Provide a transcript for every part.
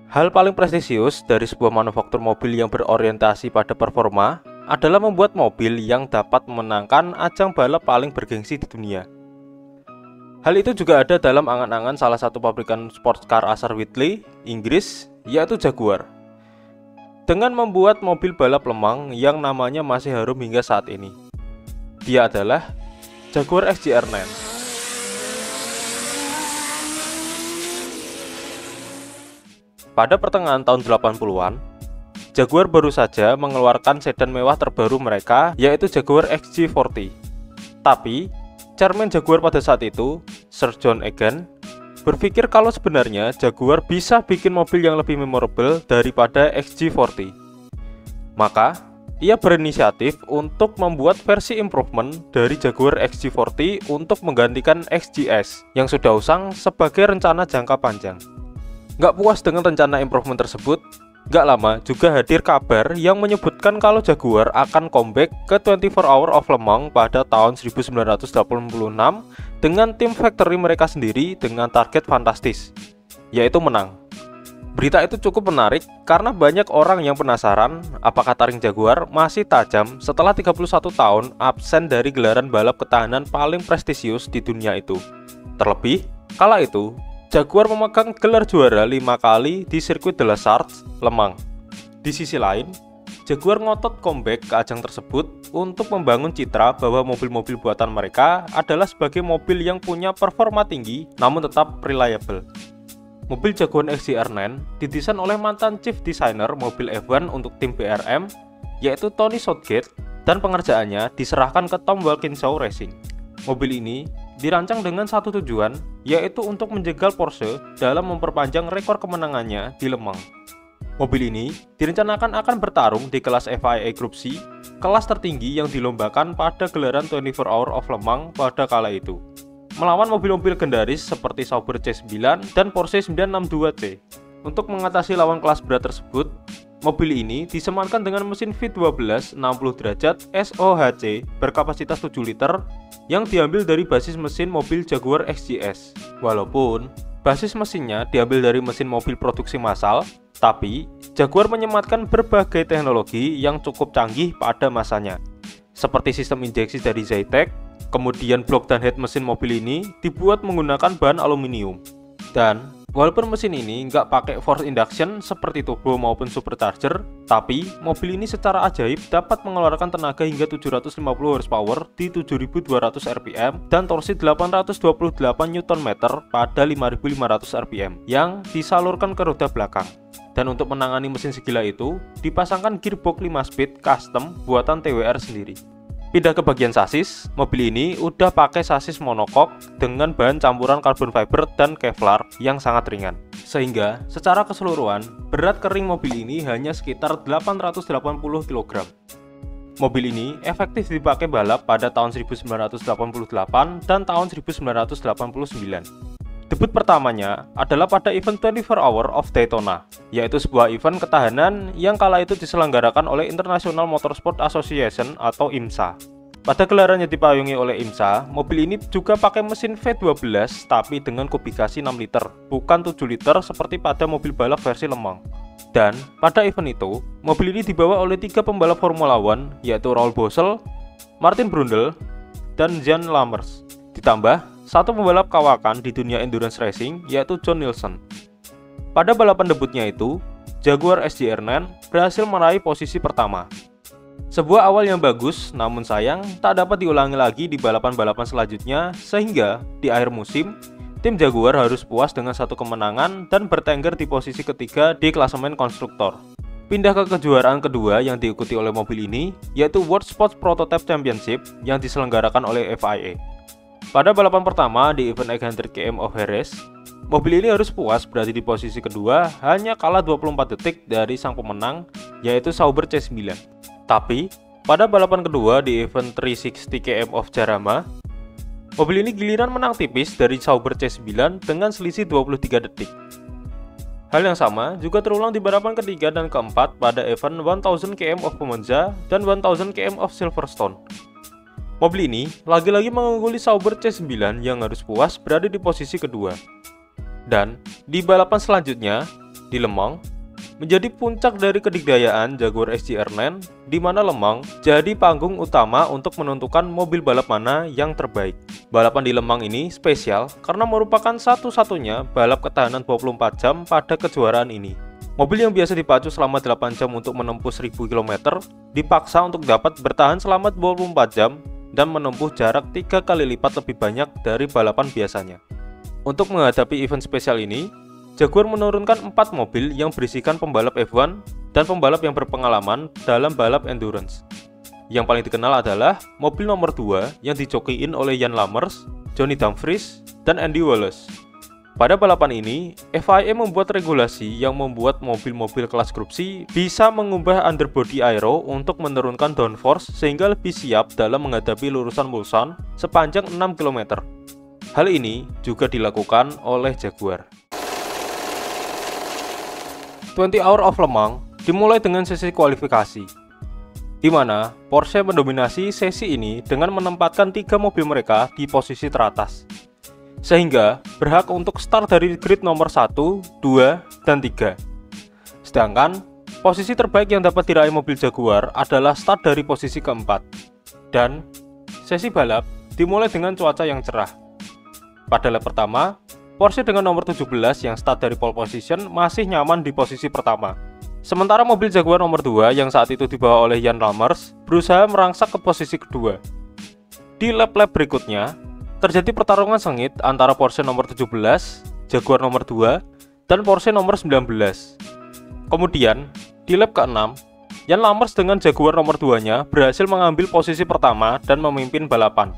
Hal paling prestisius dari sebuah manufaktur mobil yang berorientasi pada performa adalah membuat mobil yang dapat memenangkan ajang balap paling bergengsi di dunia. Hal itu juga ada dalam angan-angan salah satu pabrikan sports car asal Whitley, Inggris, yaitu Jaguar. Dengan membuat mobil balap Le Mans yang namanya masih harum hingga saat ini. Dia adalah Jaguar XJR9. Pada pertengahan tahun 80-an, Jaguar baru saja mengeluarkan sedan mewah terbaru mereka, yaitu Jaguar XJ40. Tapi, chairman Jaguar pada saat itu, Sir John Egan, berpikir kalau sebenarnya Jaguar bisa bikin mobil yang lebih memorable daripada XJ40. Maka, ia berinisiatif untuk membuat versi improvement dari Jaguar XJ40 untuk menggantikan XJS yang sudah usang sebagai rencana jangka panjang. Gak puas dengan rencana improvement tersebut, gak lama juga hadir kabar yang menyebutkan kalau Jaguar akan comeback ke 24 Hour of Le Mans pada tahun 1986 dengan tim factory mereka sendiri dengan target fantastis, yaitu menang. Berita itu cukup menarik karena banyak orang yang penasaran apakah taring Jaguar masih tajam setelah 31 tahun absen dari gelaran balap ketahanan paling prestisius di dunia itu. Terlebih, kala itu Jaguar memegang gelar juara 5 kali di sirkuit de la Sarthe, Le Mans. Di sisi lain, Jaguar ngotot comeback ke ajang tersebut untuk membangun citra bahwa mobil-mobil buatan mereka adalah sebagai mobil yang punya performa tinggi namun tetap reliable. Mobil Jaguar XJR9 didesain oleh mantan chief designer mobil F1 untuk tim BRM, yaitu Tony Southgate, dan pengerjaannya diserahkan ke Tom Walkinshaw Racing. Mobil ini dirancang dengan satu tujuan, yaitu untuk menjegal Porsche dalam memperpanjang rekor kemenangannya di Le Mans. Mobil ini direncanakan akan bertarung di kelas FIA Group C, kelas tertinggi yang dilombakan pada gelaran 24 Hour of Le Mans pada kala itu, melawan mobil-mobil legendaris seperti Sauber C9 dan Porsche 962C. Untuk mengatasi lawan kelas berat tersebut, mobil ini disematkan dengan mesin V12 60 derajat SOHC berkapasitas 7 liter yang diambil dari basis mesin mobil Jaguar XJS. Walaupun basis mesinnya diambil dari mesin mobil produksi massal, tapi Jaguar menyematkan berbagai teknologi yang cukup canggih pada masanya, seperti sistem injeksi dari Zytec. Kemudian blok dan head mesin mobil ini dibuat menggunakan bahan aluminium. Dan walaupun mesin ini nggak pakai force induction seperti turbo maupun supercharger, tapi mobil ini secara ajaib dapat mengeluarkan tenaga hingga 750 horsepower di 7200 rpm dan torsi 828 Nm pada 5500 rpm yang disalurkan ke roda belakang. Dan untuk menangani mesin segila itu, dipasangkan gearbox 5 speed custom buatan TWR sendiri. Pindah ke bagian sasis, mobil ini udah pakai sasis monocoque dengan bahan campuran carbon fiber dan Kevlar yang sangat ringan. Sehingga secara keseluruhan, berat kering mobil ini hanya sekitar 880 kg. Mobil ini efektif dipakai balap pada tahun 1988 dan tahun 1989. Debut pertamanya adalah pada event 24 Hour of Daytona, yaitu sebuah event ketahanan yang kala itu diselenggarakan oleh International Motorsport Association atau IMSA. Pada gelaran yang dipayungi oleh IMSA, mobil ini juga pakai mesin V12 tapi dengan kubikasi 6 liter, bukan 7 liter seperti pada mobil balap versi Le Mans. Dan pada event itu, mobil ini dibawa oleh 3 pembalap Formula One, yaitu Raoul Boesel, Martin Brundle, dan Jan Lammers. Ditambah satu pembalap kawakan di dunia endurance racing, yaitu John Nielsen. Pada balapan debutnya itu, Jaguar XJR9 berhasil meraih posisi pertama. Sebuah awal yang bagus, namun sayang tak dapat diulangi lagi di balapan-balapan selanjutnya, sehingga di akhir musim, tim Jaguar harus puas dengan satu kemenangan dan bertengger di posisi ketiga di klasemen konstruktor. Pindah ke kejuaraan kedua yang diikuti oleh mobil ini, yaitu World Sports Prototype Championship yang diselenggarakan oleh FIA. Pada balapan pertama di event 800 km of Jerez, mobil ini harus puas berada di posisi kedua, hanya kalah 24 detik dari sang pemenang, yaitu Sauber C9. Tapi, pada balapan kedua di event 360 km of Jarama, mobil ini giliran menang tipis dari Sauber C9 dengan selisih 23 detik. Hal yang sama juga terulang di balapan ketiga dan keempat pada event 1000 km of Monza dan 1000 km of Silverstone. Mobil ini lagi-lagi mengungguli Sauber C9 yang harus puas berada di posisi kedua. Dan di balapan selanjutnya, di Lemang menjadi puncak dari kedikdayaan Jaguar XJR9, di mana Lemang jadi panggung utama untuk menentukan mobil balap mana yang terbaik. Balapan di Lemang ini spesial karena merupakan satu-satunya balap ketahanan 24 jam pada kejuaraan ini. Mobil yang biasa dipacu selama 8 jam untuk menempuh 1000 km dipaksa untuk dapat bertahan selama 24 jam dan menempuh jarak 3 kali lipat lebih banyak dari balapan biasanya. Untuk menghadapi event spesial ini, Jaguar menurunkan 4 mobil yang berisikan pembalap F1 dan pembalap yang berpengalaman dalam balap endurance. Yang paling dikenal adalah mobil nomor 2 yang dijokiin oleh Jan Lammers, Johnny Dumfries, dan Andy Wallace. Pada balapan ini, FIA membuat regulasi yang membuat mobil-mobil kelas grup C bisa mengubah underbody aero untuk menurunkan downforce sehingga lebih siap dalam menghadapi lurusan Mulsanne sepanjang 6 km. Hal ini juga dilakukan oleh Jaguar. 20 Hour of Le Mans dimulai dengan sesi kualifikasi, di mana Porsche mendominasi sesi ini dengan menempatkan 3 mobil mereka di posisi teratas, sehingga berhak untuk start dari grid nomor 1, 2, dan 3. Sedangkan posisi terbaik yang dapat diraih mobil Jaguar adalah start dari posisi keempat. Dan sesi balap dimulai dengan cuaca yang cerah. Pada lap pertama, Porsche dengan nomor 17 yang start dari pole position masih nyaman di posisi pertama. Sementara mobil Jaguar nomor 2 yang saat itu dibawa oleh Jan Lammers berusaha merangsak ke posisi kedua. Di lap-lap berikutnya, terjadi pertarungan sengit antara Porsche nomor 17, Jaguar nomor 2, dan Porsche nomor 19. Kemudian, di lap ke-6, Jan Lammers dengan Jaguar nomor 2-nya berhasil mengambil posisi pertama dan memimpin balapan.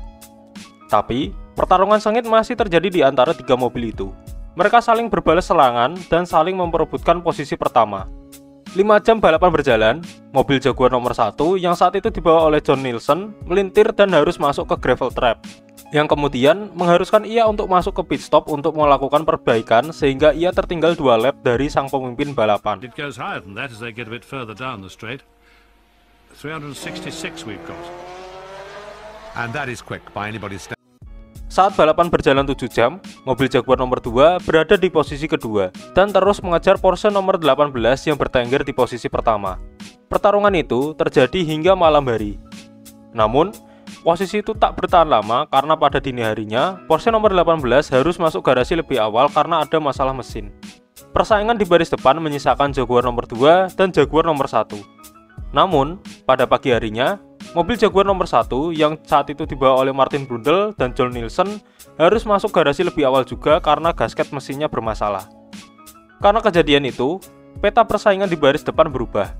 Tapi, pertarungan sengit masih terjadi di antara 3 mobil itu. Mereka saling berbalas serangan dan saling memperebutkan posisi pertama. 5 jam balapan berjalan, mobil Jaguar nomor 1 yang saat itu dibawa oleh John Nielsen melintir dan harus masuk ke gravel trap, yang kemudian mengharuskan ia untuk masuk ke pit stop untuk melakukan perbaikan sehingga ia tertinggal 2 lap dari sang pemimpin balapan. It goes higher than that as they get a bit further down the straight. 366 we've got. And that is quick by anybody's standard. Saat balapan berjalan 7 jam, mobil Jaguar nomor 2 berada di posisi kedua dan terus mengejar Porsche nomor 18 yang bertengger di posisi pertama. Pertarungan itu terjadi hingga malam hari. Namun, posisi itu tak bertahan lama karena pada dini harinya, Porsche nomor 18 harus masuk garasi lebih awal karena ada masalah mesin. Persaingan di baris depan menyisakan Jaguar nomor 2 dan Jaguar nomor 1. Namun, pada pagi harinya, mobil Jaguar nomor 1 yang saat itu dibawa oleh Martin Brundle dan John Nielsen harus masuk garasi lebih awal juga karena gasket mesinnya bermasalah. Karena kejadian itu, peta persaingan di baris depan berubah.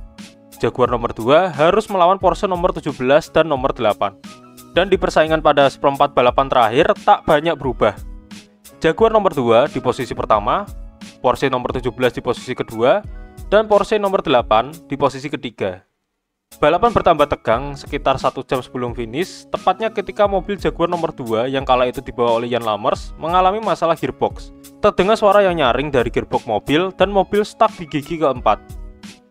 Jaguar nomor 2 harus melawan Porsche nomor 17 dan nomor 8. Dan di persaingan pada seperempat balapan terakhir tak banyak berubah. Jaguar nomor 2 di posisi pertama, Porsche nomor 17 di posisi kedua, dan Porsche nomor 8 di posisi ketiga. Balapan bertambah tegang sekitar 1 jam sebelum finish, tepatnya ketika mobil Jaguar nomor 2 yang kala itu dibawa oleh Jan Lammers mengalami masalah gearbox. Terdengar suara yang nyaring dari gearbox mobil dan mobil stuck di gigi keempat.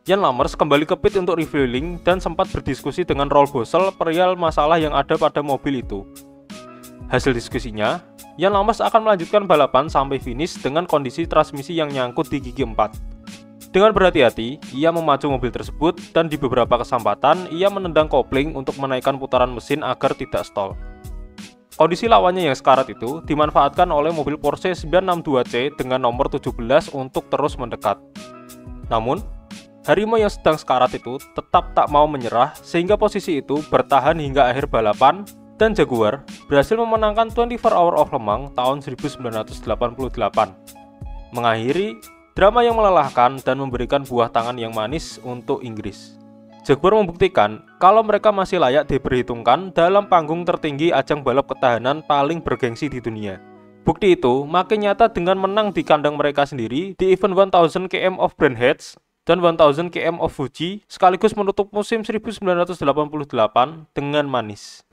Jan Lammers kembali ke pit untuk refueling dan sempat berdiskusi dengan Roel Bossel perihal masalah yang ada pada mobil itu. Hasil diskusinya, Jan Lammers akan melanjutkan balapan sampai finish dengan kondisi transmisi yang nyangkut di gigi 4. Dengan berhati-hati, ia memacu mobil tersebut dan di beberapa kesempatan ia menendang kopling untuk menaikkan putaran mesin agar tidak stall. Kondisi lawannya yang sekarat itu dimanfaatkan oleh mobil Porsche 962C dengan nomor 17 untuk terus mendekat. Namun, harimau yang sedang sekarat itu tetap tak mau menyerah sehingga posisi itu bertahan hingga akhir balapan dan Jaguar berhasil memenangkan 24 Hour of Le Mans tahun 1988, mengakhiri drama yang melelahkan dan memberikan buah tangan yang manis untuk Inggris. Jaguar membuktikan kalau mereka masih layak diperhitungkan dalam panggung tertinggi ajang balap ketahanan paling bergengsi di dunia. Bukti itu makin nyata dengan menang di kandang mereka sendiri di event 1000 km of Brands Hatch dan 1000 km of Fuji sekaligus menutup musim 1988 dengan manis.